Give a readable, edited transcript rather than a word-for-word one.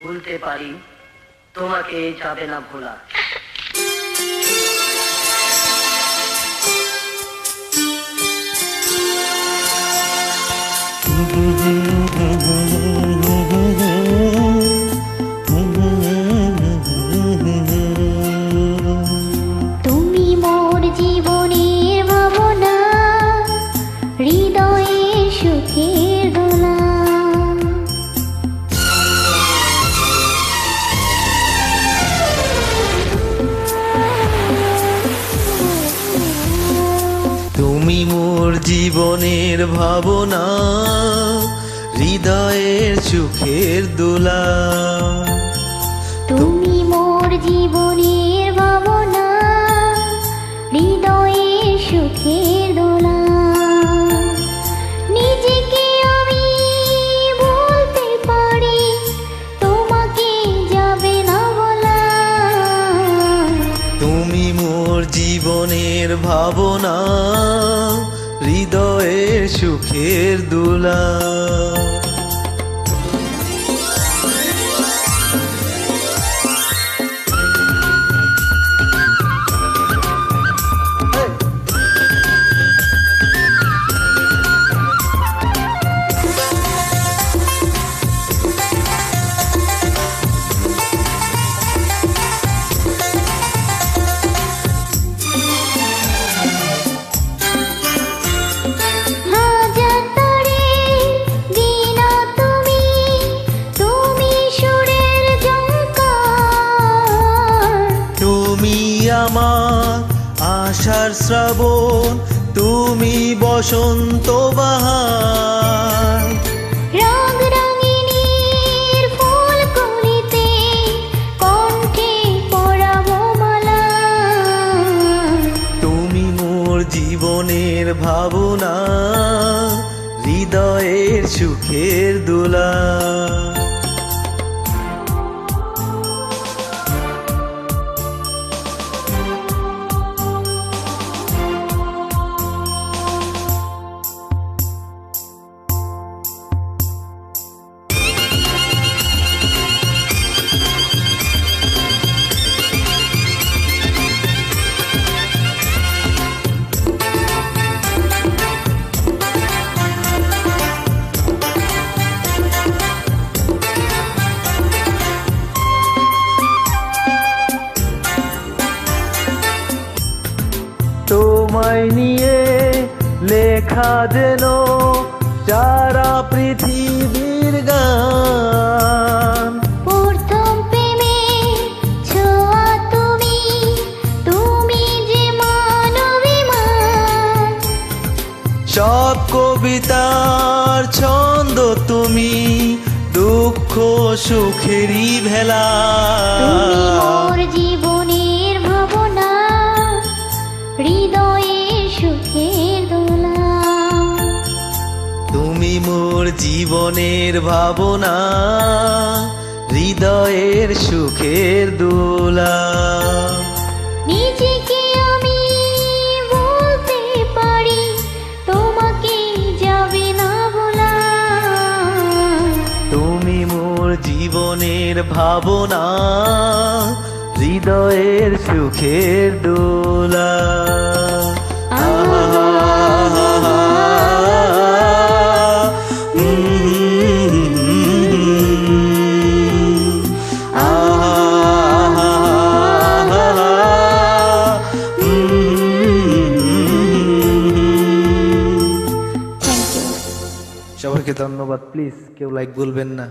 ভুলতে পারি, তোমাকে যাবে না ভোলা। তুমি মোর জীবনের ভাবনা, হৃদয়ে সুখের দোলা। তুমি মোর জীবনের ভাবনা, হৃদয়ের সুখের দোলা। তুমি মোর জীবনের ভাবনা, হৃদয়ে সুখের দোলা। নিজেকে আমি বলতে পারি, তোমাকে যাবে না বলা। তুমি মোর জীবনের ভাবনা, হৃদয়ের সুখের দোলা। আমার আশার শ্রাবণ, তুমি বসন্ত বাহার। রং রঙিনীর ফুল কলিতে কণ্ঠে পরাবো মালা। তুমি মোর জীবনের ভাবনা, হৃদয়ের সুখের দোলা। তোমায় নিয়ে লেখা যেন সারা পৃথিবীর গান। প্রথম প্রেমে ছোঁয়া তুমি, তুমি যে মানবিমান। সব কবিতার ছন্দ তুমি, দুঃখ সুখেরই ভেলা। তুমি মোর জীবনের ভাবনা, হৃদয়ে সুখের দোলা। তুমি মোর জীবনের ভাবনা, হৃদয়ের সুখের দোলা। নিজেকে আমি বলতে পারি, তোমাকে যাবে না বলা। তুমি মোর জীবনের ভাবনা, হৃদয়ের সুখের দোলা। সবাইকে ধন্যবাদ। প্লিজ কেউ লাইক বলবেন না।